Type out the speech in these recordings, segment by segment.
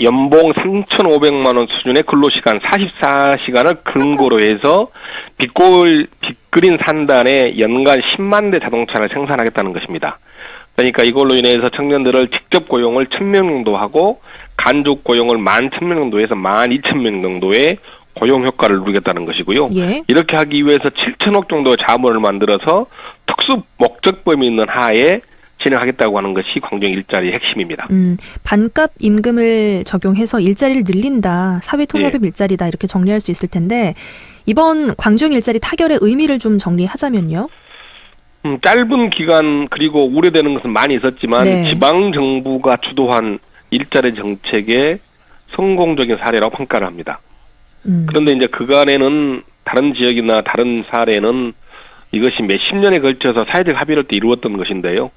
연봉 3,500만 원 수준의 근로시간 44시간을 근거로 해서 빅그린 산단에 연간 10만 대 자동차를 생산하겠다는 것입니다. 그러니까 이걸로 인해서 청년들을 직접 고용을 1,000명 정도 하고 간접 고용을 11,000명 정도 해서 12,000명 정도의 고용 효과를 누리겠다는 것이고요. 예. 이렇게 하기 위해서 7천억 정도의 자본을 만들어서 특수 목적범위 있는 하에 진행하겠다고 하는 것이 광주형 일자리의 핵심입니다. 반값 임금을 적용해서 일자리를 늘린다. 사회통합의 일자리다. 이렇게 정리할 수 있을 텐데 이번 광주형 일자리 타결의 의미를 좀 정리하자면요. 짧은 기간 그리고 우려되는 것은 많이 있었지만 네. 지방정부가 주도한 일자리 정책의 성공적인 사례라고 평가를 합니다. 그런데 이제 그간에는 다른 지역이나 다른 사례는 이것이 몇십 년에 걸쳐서 사회적 합의를 또 이루었던 것인데요.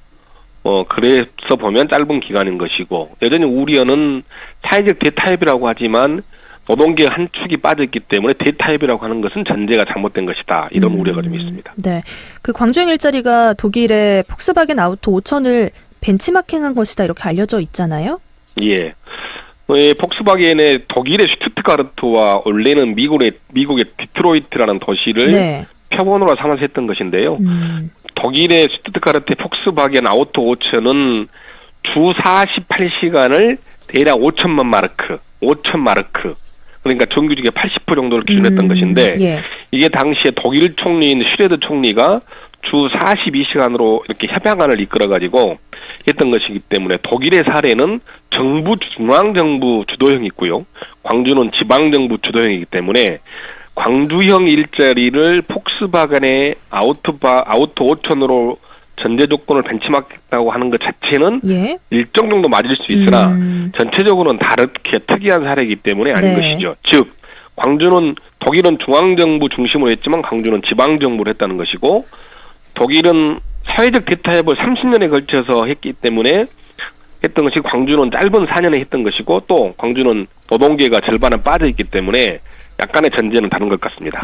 그래서 보면 짧은 기간인 것이고, 여전히 우려는 사회적 대타협이라고 하지만 노동계 한 축이 빠졌기 때문에 대타협이라고 하는 것은 전제가 잘못된 것이다. 이런 우려가 좀 있습니다. 네. 그 광주형 일자리가 독일의 폭스바겐 아우토 5천을 벤치마킹한 것이다. 이렇게 알려져 있잖아요. 예. 폭스바겐의 독일의 슈투트가르트와 원래는 미국의 디트로이트라는 도시를 네. 표본으로 삼아서 했던 것인데요. 독일의 슈투트가르트의 폭스바겐 아우토 5천은 주 48시간을 대략 5천만 마르크, 5천 마르크. 그러니까 정규직의 80% 정도를 기준했던 것인데 예. 이게 당시에 독일 총리인 슈레드 총리가 주 42시간으로 이렇게 협약안을 이끌어가지고 했던 것이기 때문에 독일의 사례는 정부, 중앙정부 주도형이 있고요. 광주는 지방정부 주도형이기 때문에 광주형 일자리를 폭스바겐의 아우토 5천으로 전제 조건을 벤치마크했다고 하는 것 자체는 예. 일정 정도 맞을 수 있으나 전체적으로는 다르게 특이한 사례이기 때문에 아닌 네. 것이죠. 즉 독일은 중앙정부 중심으로 했지만 광주는 지방정부로 했다는 것이고, 독일은 사회적 대타협을 30년에 걸쳐서 했기 때문에 했던 것이 광주는 짧은 4년에 했던 것이고, 또 광주는 노동계가 절반은 빠져있기 때문에 약간의 전제는 다른 것 같습니다.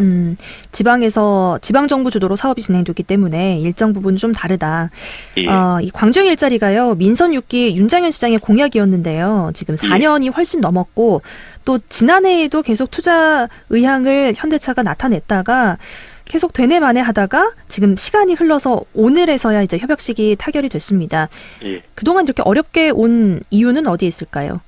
지방에서 지방정부 주도로 사업이 진행됐기 때문에 일정 부분 좀 다르다. 예. 이 광주형 일자리가요. 민선 6기 윤장현 시장의 공약이었는데요. 지금 4년이 훨씬 넘었고 또 지난해에도 계속 투자 의향을 현대차가 나타냈다가 계속 되네 마네 하다가 지금 시간이 흘러서 오늘에서야 이제 협약식이 타결이 됐습니다. 예. 그동안 이렇게 어렵게 온 이유는 어디에 있을까요?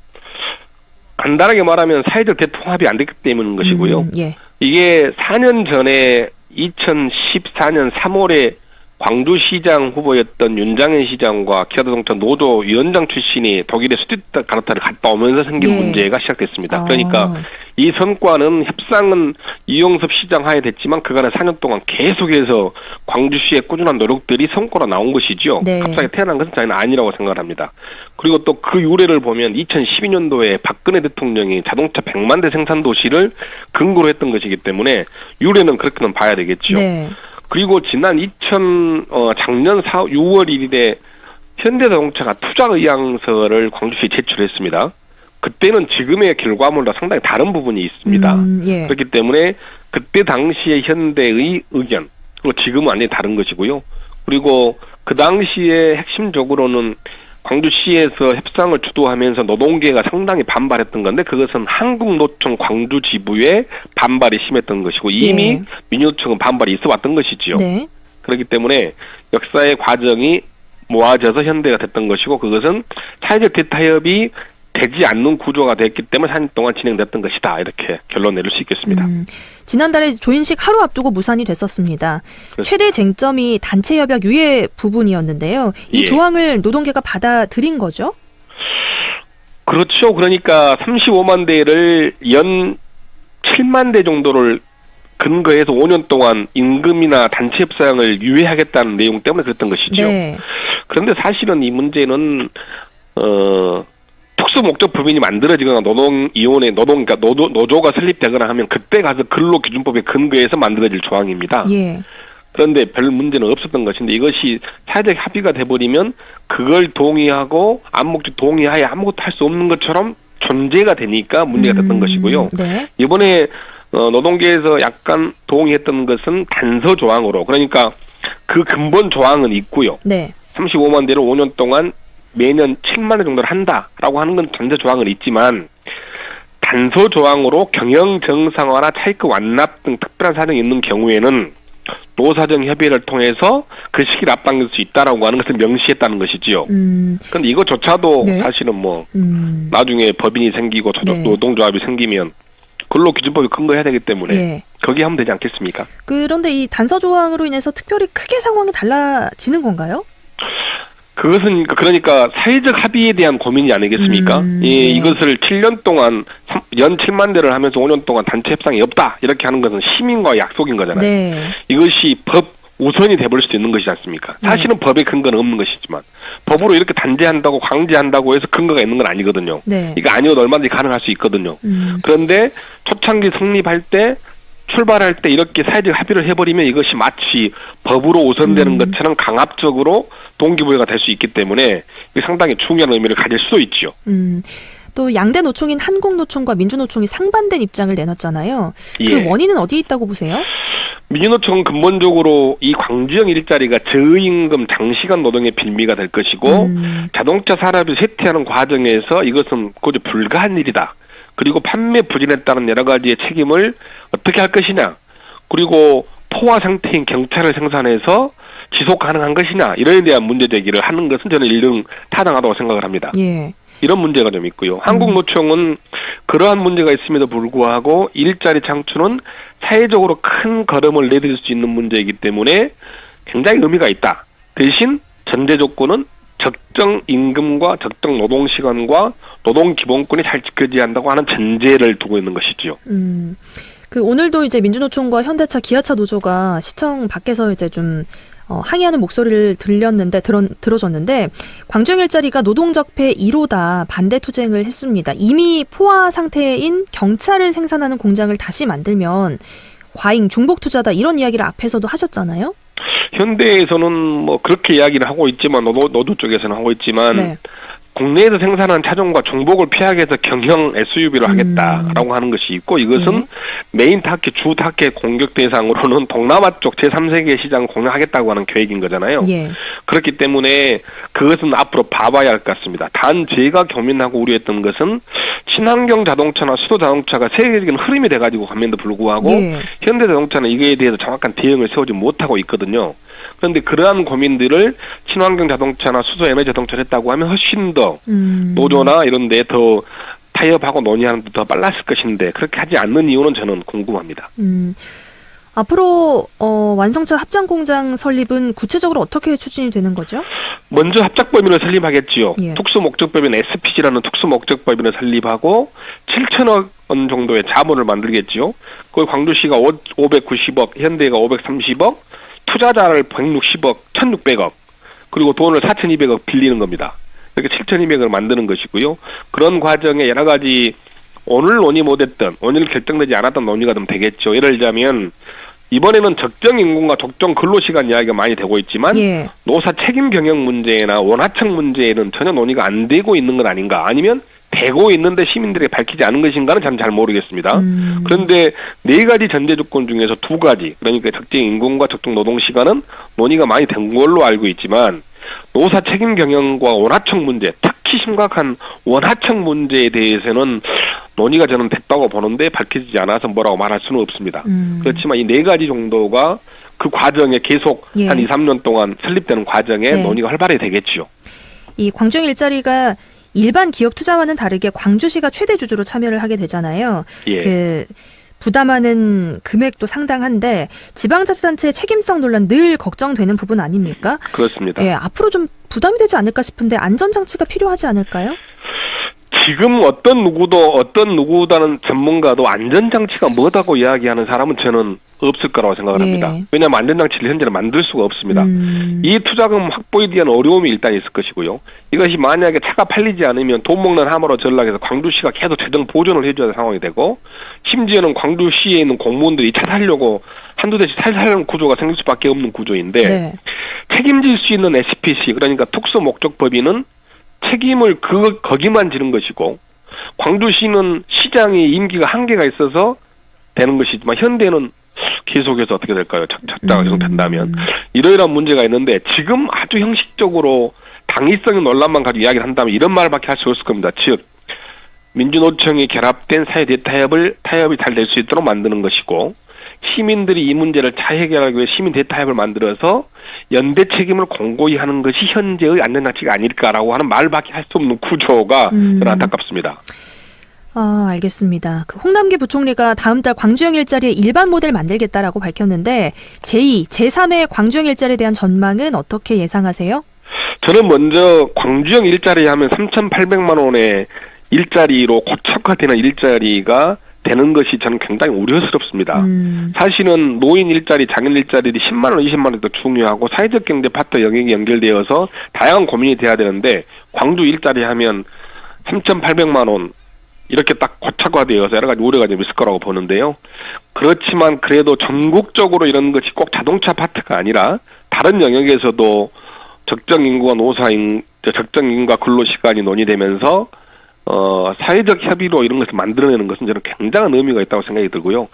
간단하게 말하면 사회적 대통합이 안 됐기 때문인 것이고요. 예. 이게 4년 전에 2014년 3월에 광주시장 후보였던 윤장현 시장과 기아자동차 노조 위원장 출신이 독일의 슈투트가르트를 갔다 오면서 생긴 문제가 시작됐습니다. 그러니까 이 성과는 협상은 이용섭 시장 하에 됐지만 그간의 4년 동안 계속해서 광주시의 꾸준한 노력들이 성과로 나온 것이죠. 네. 갑자기 태어난 것은 저는 아니라고 생각을 합니다. 그리고 또 그 유래를 보면 2012년도에 박근혜 대통령이 자동차 100만 대 생산 도시를 근거로 했던 것이기 때문에 유래는 그렇게는 봐야 되겠죠. 네. 그리고 지난 작년 6월 1일에 현대자동차가 투자 의향서를 광주시에 제출했습니다. 그때는 지금의 결과물과 상당히 다른 부분이 있습니다. 예. 그렇기 때문에 그때 당시의 현대의 의견, 그리고 지금은 완전히 다른 것이고요. 그리고 그 당시에 핵심적으로는 광주시에서 협상을 주도하면서 노동계가 상당히 반발했던 건데 그것은 한국노총 광주지부의 반발이 심했던 것이고 이미 민주노총은 반발이 있어 왔던 것이지요. 네. 그렇기 때문에 역사의 과정이 모아져서 현대가 됐던 것이고 그것은 사회적 대타협이 되지 않는 구조가 됐기 때문에 4년 동안 진행됐던 것이다. 이렇게 결론 내릴 수 있겠습니다. 지난달에 조인식 하루 앞두고 무산이 됐었습니다. 그렇습니다. 최대 쟁점이 단체 협약 유예 부분이었는데요. 이 예. 조항을 노동계가 받아들인 거죠? 그렇죠. 그러니까 35만 대를 연 7만 대 정도를 근거해서 5년 동안 임금이나 단체 협상을 유예하겠다는 내용 때문에 그랬던 것이죠. 네. 그런데 사실은 이 문제는 특수 목적 법인이 만들어지거나 그러니까 노조가 설립되거나 하면 그때 가서 근로기준법에 근거해서 만들어질 조항입니다. 예. 그런데 별 문제는 없었던 것인데 이것이 사회적 합의가 돼버리면 그걸 동의하고 암묵적 동의하에 아무것도 할 수 없는 것처럼 존재가 되니까 문제가 됐던 것이고요. 네. 이번에 노동계에서 약간 동의했던 것은 단서 조항으로, 그러니까 그 근본 조항은 있고요. 네. 35만 대를 5년 동안 매년 7만 원 정도를 한다라고 하는 건 전제 조항은 있지만 단서 조항으로 경영 정상화나 차익금 완납 등 특별한 사정이 있는 경우에는 노사정 협의를 통해서 그 시기를 앞당길 수 있다라고 하는 것을 명시했다는 것이지요. 그런데 이것조차도 네. 사실은 뭐 나중에 법인이 생기고 네. 노동조합이 생기면 근로기준법이 근거해야 되기 때문에 예. 거기에 하면 되지 않겠습니까? 그런데 이 단서 조항으로 인해서 특별히 크게 상황이 달라지는 건가요? 그것은 그러니까 사회적 합의에 대한 고민이 아니겠습니까? 네. 이것을 7년 동안 연 7만 대를 하면서 5년 동안 단체 협상이 없다 이렇게 하는 것은 시민과의 약속인 거잖아요. 네. 이것이 법 우선이 돼버릴 수도 있는 것이지 않습니까? 사실은 법에 근거는 없는 것이지만 법으로 이렇게 단죄한다고 강제한다고 해서 근거가 있는 건 아니거든요. 네. 이거 아니어도 얼마든지 가능할 수 있거든요. 그런데 초창기 성립할 때 출발할 때 이렇게 사회적 합의를 해버리면 이것이 마치 법으로 우선되는 것처럼 강압적으로 동기부여가 될 수 있기 때문에 이게 상당히 중요한 의미를 가질 수도 있죠. 또 양대 노총인 한국노총과 민주노총이 상반된 입장을 내놨잖아요. 그 예. 원인은 어디에 있다고 보세요? 민주노총은 근본적으로 이 광주형 일자리가 저임금 장시간 노동의 빌미가 될 것이고 자동차 산업이 쇠퇴하는 과정에서 이것은 고저 불가한 일이다. 그리고 판매 부진에 따른 여러 가지의 책임을 어떻게 할 것이냐. 그리고 포화 상태인 경차를 생산해서 지속 가능한 것이냐. 이런 대한 문제 제기를 하는 것은 저는 일등 타당하다고 생각을 합니다. 예. 이런 문제가 좀 있고요. 한국노총은 그러한 문제가 있음에도 불구하고 일자리 창출은 사회적으로 큰 걸음을 내딜 수 있는 문제이기 때문에 굉장히 의미가 있다. 대신 전제 조건은 적정 임금과 적정 노동 시간과 노동 기본권이 잘 지켜져야 한다고 하는 전제를 두고 있는 것이지요. 그 오늘도 이제 민주노총과 현대차, 기아차 노조가 시청 밖에서 이제 좀 항의하는 목소리를 들어줬는데 광주형 일자리가 노동적폐 1호다 반대 투쟁을 했습니다. 이미 포화 상태인 경차를 생산하는 공장을 다시 만들면 과잉 중복 투자다 이런 이야기를 앞에서도 하셨잖아요. 현대에서는 뭐 그렇게 이야기를 하고 있지만 노조 쪽에서는 하고 있지만 네. 국내에서 생산한 차종과 중복을 피하기 위해서 경형 SUV로 하겠다라고 하는 것이 있고 이것은 메인 타켓, 주 타켓 공격 대상으로는 동남아 쪽 제3세계 시장 공략하겠다고 하는 계획인 거잖아요. 예. 그렇기 때문에 그것은 앞으로 봐봐야 할 것 같습니다. 단 제가 고민하고 우려했던 것은 친환경 자동차나 수도 자동차가 세계적인 흐름이 돼가지고 감면도 불구하고 현대자동차는 이거에 대해서 정확한 대응을 세우지 못하고 있거든요. 그런데 그러한 고민들을 친환경 자동차나 수소 에너지 자동차를 했다고 하면 훨씬 더 노조나 이런 데 더 타협하고 논의하는 데 더 빨랐을 것인데 그렇게 하지 않는 이유는 저는 궁금합니다. 앞으로 완성차 합장 공장 설립은 구체적으로 어떻게 추진이 되는 거죠? 먼저 합작법인을 설립하겠지요. 예. 특수목적법인 SPC라는 특수목적법인을 설립하고 7천억 원 정도의 자본을 만들겠지요. 그 광주시가 590억, 현대가 530억, 투자자를 160억, 1,600억, 그리고 돈을 4,200억 빌리는 겁니다. 이렇게 7,200억을 만드는 것이고요. 그런 과정에 여러 가지 오늘 논의 못했던, 오늘 결정되지 않았던 논의가 좀 되겠죠. 예를 들자면 이번에는 적정 임금과 적정 근로시간 이야기가 많이 되고 있지만 노사 책임 경영 문제나 원하청 문제에는 전혀 논의가 안 되고 있는 건 아닌가. 아니면 되고 있는데 시민들에게 밝히지 않은 것인가는 저는 잘 모르겠습니다. 그런데 네 가지 전제 조건 중에서 두 가지, 그러니까 적정 임금과 적정 노동시간은 논의가 많이 된 걸로 알고 있지만 노사 책임 경영과 원하청 문제, 특히 심각한 원하청 문제에 대해서는 논의가 저는 됐다고 보는데 밝혀지지 않아서 뭐라고 말할 수는 없습니다. 그렇지만 이 네 가지 정도가 그 과정에 계속 한 2, 3년 동안 설립되는 과정에 논의가 활발히 되겠죠. 이 광주형 일자리가 일반 기업 투자와는 다르게 광주시가 최대 주주로 참여를 하게 되잖아요. 그 부담하는 금액도 상당한데 지방자치단체의 책임성 논란 늘 걱정되는 부분 아닙니까? 그렇습니다. 예, 앞으로 좀 부담이 되지 않을까 싶은데 안전장치가 필요하지 않을까요? 지금 어떤 누구다는 전문가도 안전장치가 뭐다고 이야기하는 사람은 저는 없을 거라고 생각을 합니다. 왜냐하면 안전장치를 현재는 만들 수가 없습니다. 이 투자금 확보에 대한 어려움이 일단 있을 것이고요. 이것이 만약에 차가 팔리지 않으면 돈 먹는 하마로 전락해서 광주시가 계속 재정 보존을 해줘야 할 상황이 되고 심지어는 광주시에 있는 공무원들이 차 살려고 한두 대씩 살살하는 구조가 생길 수밖에 없는 구조인데 책임질 수 있는 SPC 그러니까 특수목적법인은 책임을 거기만 지는 것이고 광주시는 시장이 임기가 한계가 있어서 되는 것이지만 현대는 계속해서 어떻게 될까요? 적자가 계속된다면 이러이러한 문제가 있는데 지금 아주 형식적으로 당위성의 논란만 가지고 이야기를 한다면 이런 말밖에 할 수 없을 겁니다. 즉 민주노총이 결합된 사회 대타협이 잘 될 수 있도록 만드는 것이고, 시민들이 이 문제를 잘 해결하기 위해 시민 대타협을 만들어서 연대 책임을 공고히 하는 것이 현재의 안전장치가 아닐까라고 하는 말밖에 할 수 없는 구조가 저는 안타깝습니다. 알겠습니다. 그 홍남기 부총리가 다음 달 광주형 일자리의 일반 모델 만들겠다라고 밝혔는데 제2, 제3의 광주형 일자리에 대한 전망은 어떻게 예상하세요? 저는 먼저 광주형 일자리 하면 3,800만 원의 일자리로 고착화되는 일자리가 되는 것이 저는 굉장히 우려스럽습니다. 사실은 노인 일자리, 장애인 일자리들이 10만 원, 20만 원도 중요하고 사회적 경제 파트 영역이 연결되어서 다양한 고민이 돼야 되는데 광주 일자리 하면 3,800만 원 이렇게 딱 고착화되어서 여러 가지 우려가 좀 있을 거라고 보는데요. 그렇지만 그래도 전국적으로 이런 것이 꼭 자동차 파트가 아니라 다른 영역에서도 적정 인구와 적정 인구와 근로 시간이 논의되면서 사회적 협의로 이런 것을 만들어내는 것은 저는 굉장한 의미가 있다고 생각이 들고요.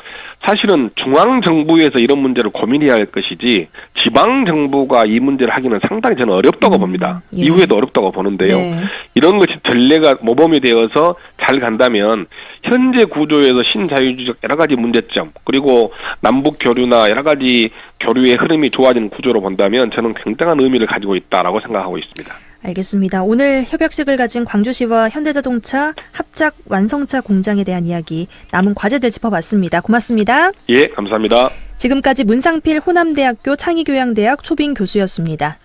사실은 중앙정부에서 이런 문제를 고민해야 할 것이지 지방정부가 이 문제를 하기는 상당히 저는 어렵다고 봅니다. 예. 이후에도 어렵다고 보는데요. 네. 이런 것이 전례가 모범이 되어서 잘 간다면 현재 구조에서 신자유주의적 여러 가지 문제점 그리고 남북 교류나 여러 가지 교류의 흐름이 좋아지는 구조로 본다면 저는 굉장한 의미를 가지고 있다라고 생각하고 있습니다. 알겠습니다. 오늘 협약식을 가진 광주시와 현대자동차 합작 완성차 공장에 대한 이야기, 남은 과제들 짚어봤습니다. 고맙습니다. 예, 감사합니다. 지금까지 문상필 호남대학교 창의교양대학 초빙 교수였습니다.